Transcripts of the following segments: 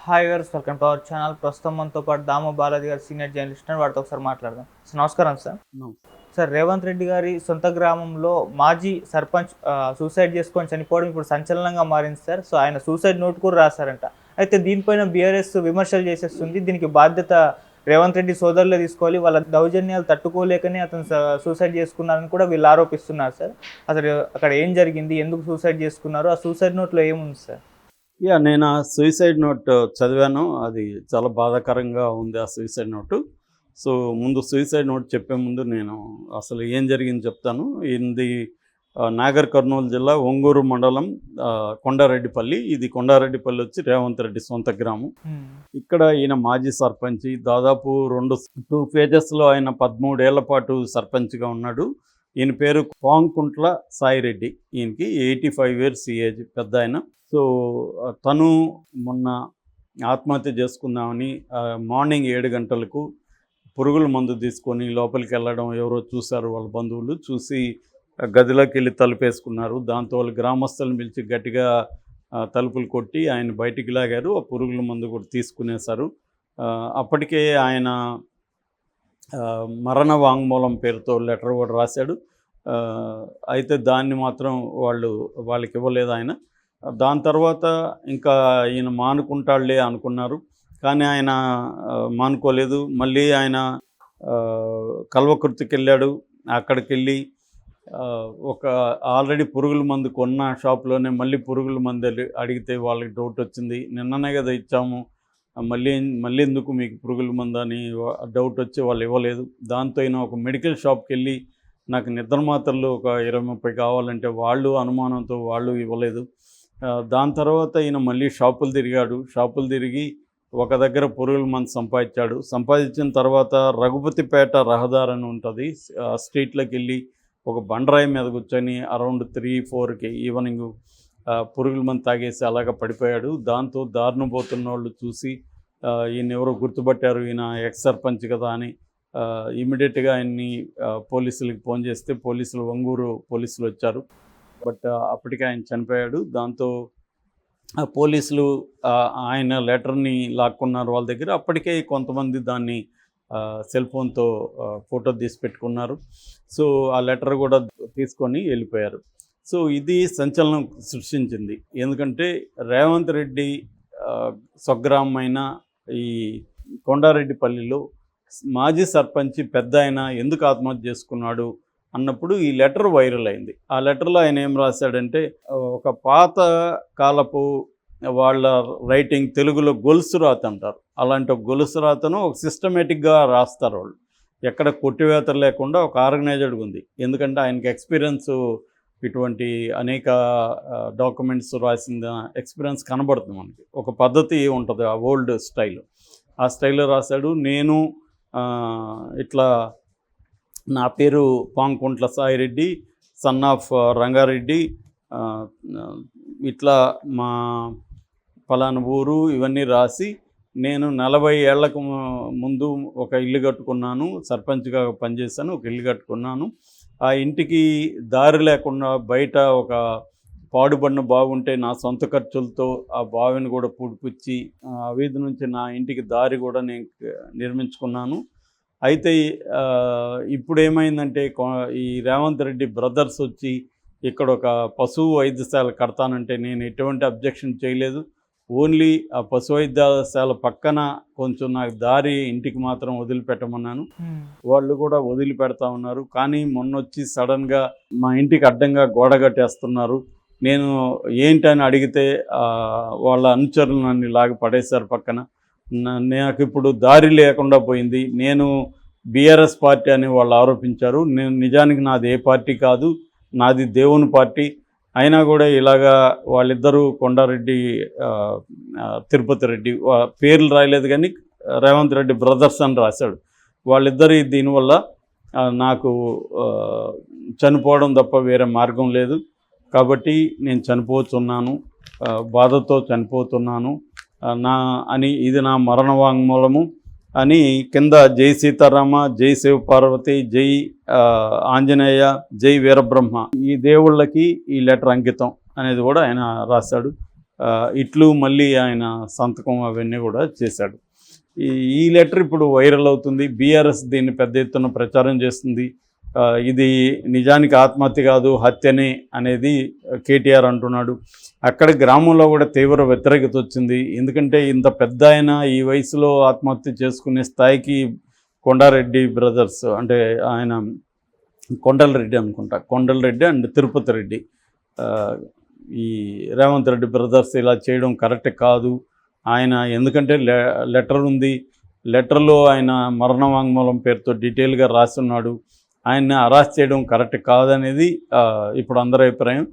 Hi viewers, welcome to our channel. ప్రస్తుతం మనతో పాటు దాము బాలాజీ గారు సీనియర్ జర్నలిస్ట్, వాడితో ఒకసారి మాట్లాడదాం. సార్ నమస్కారం. సార్ రేవంత్ రెడ్డి గారి సొంత గ్రామంలో మాజీ సర్పంచ్ సూసైడ్ చేసుకొని చనిపోవడం ఇప్పుడు సంచలనంగా మారింది సార్. సో ఆయన సూసైడ్ నోట్ కూడా రాశారంట. అయితే దీనిపైన బీఆర్ఎస్ విమర్శలు చేసేస్తుంది. దీనికి బాధ్యత రేవంత్ రెడ్డి సోదరులే తీసుకోవాలి, వాళ్ళ దౌర్జన్యాలు తట్టుకోలేకనే అతను సూసైడ్ చేసుకున్నారని కూడా వీళ్ళు ఆరోపిస్తున్నారు సార్. అసలు అక్కడ ఏం జరిగింది, ఎందుకు సూసైడ్ చేసుకున్నారు, ఆ సూసైడ్ నోట్లో ఏముంది సార్? నేను ఆ సూసైడ్ నోట్ చదివాను. అది చాలా బాధాకరంగా ఉంది ఆ సూసైడ్ నోటు. సో ముందు సూసైడ్ నోట్ చెప్పే ముందు నేను అసలు ఏం జరిగింది చెప్తాను. ఇది నాగర్ కర్నూలు జిల్లా ఒంగూరు మండలం కొండారెడ్డిపల్లి. ఇది కొండారెడ్డిపల్లి వచ్చి రేవంత్ రెడ్డి సొంత గ్రామం. ఇక్కడ ఈయన మాజీ సర్పంచ్. దాదాపు 2 ఫేజెస్లో ఆయన 13 ఏళ్ల పాటు సర్పంచ్గా ఉన్నాడు. ఈయన పేరు పాంకుంట్ల సాయిరెడ్డి. ఈయనకి 85 ఇయర్స్ ఏజ్, పెద్ద ఆయన. సో తను మొన్న ఆత్మహత్య చేసుకుందామని మార్నింగ్ 7 గంటలకు పురుగుల మందు తీసుకొని లోపలికి వెళ్ళడం ఎవరో చూశారు. వాళ్ళ బంధువులు చూసి గదిలోకి వెళ్ళి తలుపేసుకున్నారు. దాంతో వాళ్ళు గ్రామస్తులను పిలిచి గట్టిగా తలుపులు కొట్టి ఆయన బయటికి లాగారు. ఆ పురుగుల మందు కూడా తీసుకునేశారు. అప్పటికే ఆయన మరణ వాంగ్మూలం పేరుతో లెటర్ కూడా రాశాడు. అయితే దాన్ని మాత్రం వాళ్ళకి ఇవ్వలేదు ఆయన. దాని తర్వాత ఇంకా ఈయన మానుకుంటాడులే అనుకున్నారు, కానీ ఆయన మానుకోలేదు. మళ్ళీ ఆయన కల్వకుర్తికి వెళ్ళాడు. అక్కడికి వెళ్ళి ఒక ఆల్రెడీ పురుగుల మందు కొన్న షాప్లోనే మళ్ళీ పురుగుల మందు అడిగితే వాళ్ళకి డౌట్ వచ్చింది. నిన్ననే కదా ఇచ్చాము, మళ్ళీ ఎందుకు మీకు పురుగుల మందు అని డౌట్ వచ్చి వాళ్ళు ఇవ్వలేదు. దాంతో ఈయన ఒక మెడికల్ షాప్కి వెళ్ళి నాకు నిద్ర మాత్రలు ఒక 20-30 కావాలంటే వాళ్ళు అనుమానంతో వాళ్ళు ఇవ్వలేదు. దాని తర్వాత ఈయన మళ్ళీ షాపులు తిరిగి ఒక దగ్గర పురుగుల మందు సంపాదించిన తర్వాత రఘుపతిపేట రహదారి అని ఉంటుంది, స్ట్రీట్లోకి వెళ్ళి ఒక బండరాయి మీద కూర్చొని అరౌండ్ 3-4కి ఈవినింగ్ పురుగుల మందు తాగేసి అలాగ పడిపోయాడు. దాంతో దారుణ పోతున్న వాళ్ళు చూసి ఈయన ఎవరో గుర్తుపట్టారు, ఈయన ఎక్స్ సర్పంచ్ కదా అని ఇమీడియట్గా ఆయన్ని పోలీసులకి ఫోన్ చేస్తే ఒంగూరు పోలీసులు వచ్చారు. బట్ అప్పటికే ఆయన చనిపోయాడు. దాంతో పోలీసులు ఆయన లెటర్ని లాక్కున్నారు వాళ్ళ దగ్గర. అప్పటికే కొంతమంది దాన్ని సెల్ ఫోన్తో ఫోటో తీసి పెట్టుకున్నారు. సో ఆ లెటర్ కూడా తీసుకొని వెళ్ళిపోయారు. సో ఇది సంచలనం సృష్టించింది. ఎందుకంటే రేవంత్ రెడ్డి స్వగ్రామమైన ఈ కొండారెడ్డిపల్లిలో మాజీ సర్పంచ్ పెద్ద ఆయన ఎందుకు ఆత్మహత్య చేసుకున్నాడు అన్నప్పుడు ఈ లెటర్ వైరల్ అయింది. ఆ లెటర్లో ఆయన ఏం రాశాడంటే, ఒక పాత కాలపు వాళ్ళ రైటింగ్, తెలుగులో గొలుసు రాత అంటారు, అలాంటి ఒక గొలుసు రాతను ఒక సిస్టమేటిక్గా రాస్తారు వాళ్ళు. ఎక్కడ కొట్టివేత లేకుండా ఒక ఆర్గనైజ్డ్గా ఉంది. ఎందుకంటే ఆయనకి ఎక్స్పీరియన్స్, ఇటువంటి అనేక డాక్యుమెంట్స్ రాసిన ఎక్స్పీరియన్స్ కనబడుతుంది మనకి. ఒక పద్ధతి ఉంటుంది, ఆ ఓల్డ్ స్టైల్, ఆ స్టైల్లో రాశాడు. నేను ఇట్లా నా పేరు పాంకుంట్ల సాయిరెడ్డి, సన్ ఆఫ్ రంగారెడ్డి, ఇట్లా మా ఫలానా ఊరు ఇవన్నీ రాసి, నేను 40 ఏళ్లకు ముందు ఒక ఇల్లు కట్టుకున్నాను, సర్పంచ్గా పనిచేశాను, ఒక ఇల్లు కట్టుకున్నాను. ఆ ఇంటికి దారి లేకుండా బయట ఒక పాడుబడిన బావుంటే నా సొంత ఖర్చులతో ఆ బావిని కూడా పూడిపుచ్చి ఆ వీధి నుంచి నా ఇంటికి దారి కూడా నేను నిర్మించుకున్నాను. అయితే ఇప్పుడు ఏమైందంటే ఈ రేవంత్ రెడ్డి బ్రదర్స్ వచ్చి ఇక్కడ ఒక పశువు వైద్యశాల కడతానంటే నేను ఎటువంటి అబ్జెక్షన్ చేయలేదు. ఓన్లీ ఆ పశు వైద్యశాల పక్కన కొంచెం నాకు దారి ఇంటికి మాత్రం వదిలిపెట్టమన్నాను. వాళ్ళు కూడా వదిలిపెడతా ఉన్నారు. కానీ మొన్నొచ్చి సడన్గా మా ఇంటికి అడ్డంగా గోడ కట్టేస్తున్నారు. నేను ఏంటని అడిగితే వాళ్ళ అనుచరులు నన్ను లాగి పడేశారు పక్కన. నాకు ఇప్పుడు దారి లేకుండా పోయింది. నేను బీఆర్ఎస్ పార్టీ అని వాళ్ళు ఆరోపించారు. నేను నిజానికి నాది ఏ పార్టీ కాదు, నాది దేవుని పార్టీ. అయినా కూడా ఇలాగా వాళ్ళిద్దరూ కొండారెడ్డి, తిరుపతి రెడ్డి పేర్లు రాయలేదు, కానీ రేవంత్ రెడ్డి బ్రదర్స్ అని రాశాడు. వాళ్ళిద్దరి దీనివల్ల నాకు చనిపోవడం తప్ప వేరే మార్గం లేదు. కాబట్టి నేను చనిపోతున్నాను, బాధతో చనిపోతున్నాను ఇది నా మరణ వాంగ్మూలము అని కింద జై సీతారామ, జై శివపార్వతి, జై ఆంజనేయ, జై వీరబ్రహ్మ, ఈ దేవుళ్ళకి ఈ లెటర్ అంకితం అనేది కూడా ఆయన రాశాడు. ఇట్లు మళ్ళీ ఆయన సంతకం అవన్నీ కూడా చేశాడు. ఈ లెటర్ ఇప్పుడు వైరల్ అవుతుంది. బీఆర్ఎస్ దీన్ని పెద్ద ఎత్తున ప్రచారం చేస్తుంది. ఇది నిజానికి ఆత్మహత్య కాదు, హత్యనే అనేది కేటీఆర్ అంటున్నాడు. అక్కడ గ్రామంలో కూడా తీవ్ర వ్యతిరేకత వచ్చింది. ఎందుకంటే ఇంత పెద్ద ఆయన ఈ వయసులో ఆత్మహత్య చేసుకునే స్థాయికి కొండారెడ్డి బ్రదర్స్, అంటే ఆయన కొండలరెడ్డి అనుకుంటా, కొండలరెడ్డి అండ్ తిరుపతి రెడ్డి, ఈ రేవంత్ రెడ్డి బ్రదర్స్ ఇలా చేయడం కరెక్ట్ కాదు. ఆయన ఎందుకంటే లెటర్ ఉంది, లెటర్లో ఆయన మరణ వాంగ్మూలం పేరుతో డీటెయిల్గా రాస్తున్నాడు. ఆయన్ని అరెస్ట్ చేయడం కరెక్ట్ కాదనేది ఇప్పుడు అందరి అభిప్రాయం.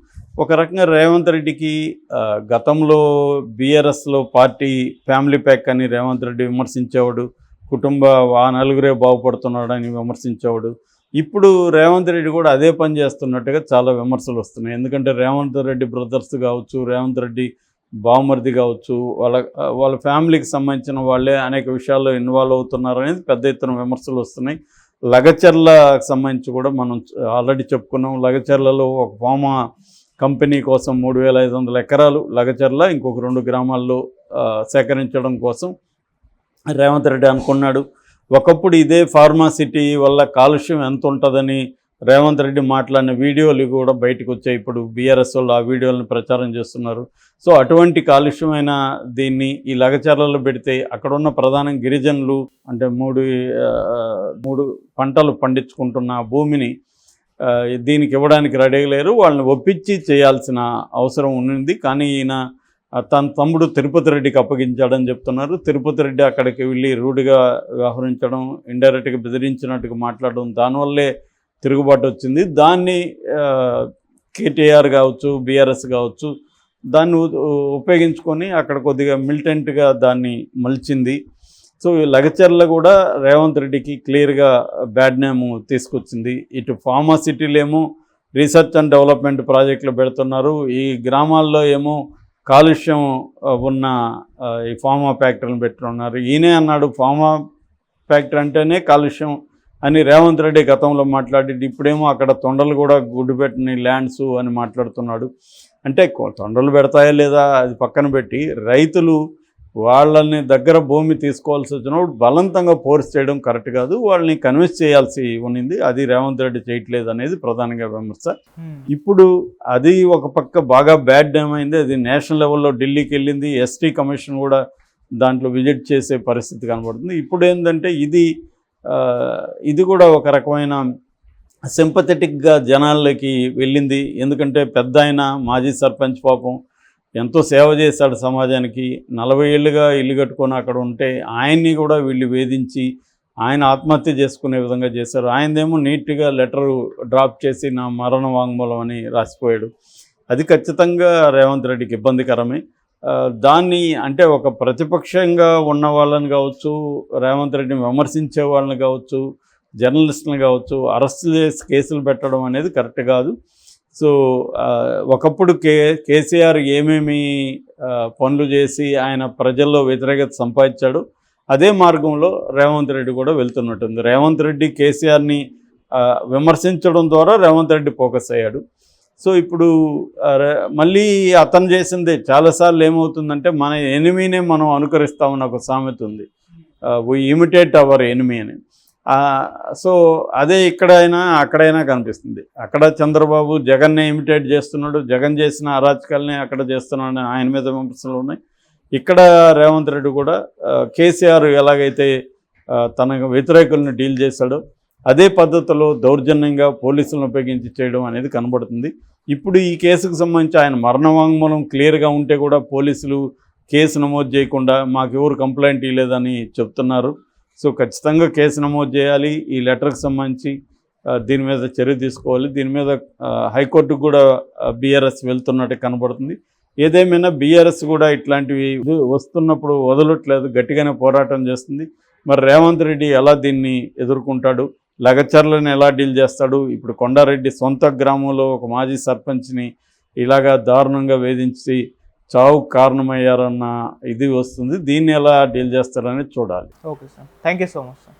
ఒక రకంగా రేవంత్ రెడ్డికి గతంలో బీఆర్ఎస్లో పార్టీ ఫ్యామిలీ ప్యాక్ అని రేవంత్ రెడ్డి విమర్శించేవాడు, ఆ నలుగురే బాగుపడుతున్నాడని విమర్శించేవాడు. ఇప్పుడు రేవంత్ రెడ్డి కూడా అదే పని చేస్తున్నట్టుగా చాలా విమర్శలు వస్తున్నాయి. ఎందుకంటే రేవంత్ రెడ్డి బ్రదర్స్ కావచ్చు, రేవంత్ రెడ్డి బావమరిది కావచ్చు, వాళ్ళ ఫ్యామిలీకి సంబంధించిన వాళ్ళే అనేక విషయాల్లో ఇన్వాల్వ్ అవుతున్నారు అనేది పెద్ద ఎత్తున విమర్శలు వస్తున్నాయి. లగచర్లకు సంబంధించి కూడా మనం ఆల్రెడీ చెప్పుకున్నాం. లగచర్లలో ఒక ఫార్మా కంపెనీ కోసం 3,500 ఎకరాలు లగచర్ల ఇంకొక 2 గ్రామాల్లో సేకరించడం కోసం రేవంత్ రెడ్డి అనుకున్నాడు. ఒకప్పుడు ఇదే ఫార్మాసిటీ వల్ల కాలుష్యం ఎంత ఉంటుందని రేవంత్ రెడ్డి మాట్లాడిన వీడియోలు కూడా బయటకు వచ్చాయి. ఇప్పుడు బీఆర్ఎస్ వాళ్ళు ఆ వీడియోలను ప్రచారం చేస్తున్నారు. సో అటువంటి కాలుష్యమైన దీన్ని ఈ లగచర్లలో పెడితే అక్కడ ఉన్న ప్రధాన గిరిజనులు, అంటే మూడు పంటలు పండించుకుంటున్న భూమిని దీనికి ఇవ్వడానికి రెడీగా లేరు. వాళ్ళని ఒప్పించి చేయాల్సిన అవసరం ఉంది. కానీ ఈయన తన తమ్ముడు తిరుపతి రెడ్డికి అప్పగించాడని చెప్తున్నారు. తిరుపతి రెడ్డి అక్కడికి వెళ్ళి రూడ్గా వ్యవహరించడం, ఇండైరెక్ట్గా బెదిరించినట్టుగా మాట్లాడడం, దానివల్లే తిరుగుబాటు వచ్చింది. దాన్ని కేటీఆర్ కావచ్చు, బీఆర్ఎస్ కావచ్చు, దాన్ని ఉపయోగించుకొని అక్కడ కొద్దిగా మిలిటెంట్గా దాన్ని మలిచింది. సో ఈ లగచర్ల కూడా రేవంత్ రెడ్డికి క్లియర్గా బ్యాడ్ నేమ్ తీసుకొచ్చింది. ఇటు ఫార్మాసిటీలేమో రీసెర్చ్ అండ్ డెవలప్మెంట్ ప్రాజెక్టులు పెడుతున్నారు, ఈ గ్రామాల్లో ఏమో కాలుష్యం ఉన్న ఈ ఫార్మా ఫ్యాక్టరీలను పెట్టున్నారు. ఈయనే అన్నాడు ఫార్మా ఫ్యాక్టరీ అంటేనే కాలుష్యం అని రేవంత్ రెడ్డి గతంలో మాట్లాడి, ఇప్పుడేమో అక్కడ తొండలు కూడా గుడ్డు పెట్టిన ల్యాండ్స్ అని మాట్లాడుతున్నాడు. అంటే తొండలు పెడతాయా లేదా అది పక్కన పెట్టి, రైతులు వాళ్ళని దగ్గర భూమి తీసుకోవాల్సి వచ్చినప్పుడు బలవంతంగా ఫోర్స్ చేయడం కరెక్ట్ కాదు, వాళ్ళని కన్విన్స్ చేయాల్సి ఉన్నింది. అది రేవంత్ రెడ్డి చేయట్లేదు అనేది ప్రధానంగా విమర్శ. ఇప్పుడు అది ఒక పక్క బాగా బ్యాడ్ డ్యామ్ అయింది. అది నేషనల్ లెవెల్లో ఢిల్లీకి వెళ్ళింది. ఎస్టీ కమిషన్ కూడా దాంట్లో విజిట్ చేసే పరిస్థితి కనబడుతుంది. ఇప్పుడు ఏంటంటే ఇది కూడా ఒక రకమైన సింపథెటిక్గా జనాలకి వెళ్ళింది. ఎందుకంటే పెద్ద ఆయన మాజీ సర్పంచ్ పాపం ఎంతో సేవ చేశాడు సమాజానికి. 40 ఏళ్ళుగా ఇల్లు కట్టుకొని అక్కడ ఉంటే ఆయన్ని కూడా వీళ్ళు వేధించి ఆయన ఆత్మహత్య చేసుకునే విధంగా చేశారు. ఆయనదేమో నీట్గా లెటరు డ్రాప్ చేసి నా మరణ వాంగ్మూలం అని రాసిపోయాడు. అది ఖచ్చితంగా రేవంత్ రెడ్డికి ఇబ్బందికరమే. దాన్ని అంటే ఒక ప్రతిపక్షంగా ఉన్న వాళ్ళని కావచ్చు, రేవంత్ రెడ్డిని విమర్శించే వాళ్ళని కావచ్చు, జర్నలిస్టులను కావచ్చు అరెస్ట్ చేసి కేసులు పెట్టడం అనేది కరెక్ట్ కాదు. సో ఒకప్పుడు కేసీఆర్ ఏమేమి పనులు చేసి ఆయన ప్రజల్లో వ్యతిరేకత సంపాదించాడు, అదే మార్గంలో రేవంత్ రెడ్డి కూడా వెళ్తున్నట్టుంది. రేవంత్ రెడ్డి కేసీఆర్ని విమర్శించడం ద్వారా రేవంత్ రెడ్డి ఫోకస్ అయ్యాడు. సో ఇప్పుడు మళ్ళీ అతను చేసిందే చాలాసార్లు ఏమవుతుందంటే, మన ఎనిమీనే మనం అనుకరిస్తామని ఒక సామెత ఉంది, వీ ఇమిటేట్ అవర్ ఎనిమీ అని. సో అదే ఇక్కడైనా అక్కడైనా కనిపిస్తుంది. అక్కడ చంద్రబాబు జగన్నే ఇమిటేట్ చేస్తున్నాడు, జగన్ చేసిన అరాచకాలనే అక్కడ చేస్తున్నాడు, ఆయన మీద విమర్శలు ఉన్నాయి. ఇక్కడ రేవంత్ రెడ్డి కూడా కేసీఆర్ ఎలాగైతే తన వ్యతిరేకులను డీల్ చేశాడో అదే పద్ధతిలో దౌర్జన్యంగా పోలీసులను ఉపయోగించి చేయడం అనేది కనబడుతుంది. ఇప్పుడు ఈ కేసుకు సంబంధించి ఆయన మరణ వాంగ్మూలం క్లియర్గా ఉంటే కూడా పోలీసులు కేసు నమోదు చేయకుండా మాకు ఎవరు కంప్లైంట్ ఇవ్వలేదని చెప్తున్నారు. సో ఖచ్చితంగా కేసు నమోదు చేయాలి. ఈ లెటర్కి సంబంధించి దీని మీద చర్య తీసుకోవాలి. దీని మీద హైకోర్టుకు కూడా బీఆర్ఎస్ వెళ్తున్నట్టు కనబడుతుంది. ఏదేమైనా బీఆర్ఎస్ కూడా ఇట్లాంటివి వస్తున్నప్పుడు వదలట్లేదు, గట్టిగానే పోరాటం చేస్తుంది. మరి రేవంత్ రెడ్డి ఎలా దీన్ని ఎదుర్కొంటాడు, లగచర్లను ఎలా డీల్ చేస్తాడు? ఇప్పుడు కొండారెడ్డి సొంత గ్రామంలో ఒక మాజీ సర్పంచ్ని ఇలాగా దారుణంగా వేధించి చావుకు కారణమయ్యారన్న ఇది వస్తుంది. దీన్ని ఎలా డీల్ చేస్తారనేది చూడాలి. Okay sir, thank you so much sir.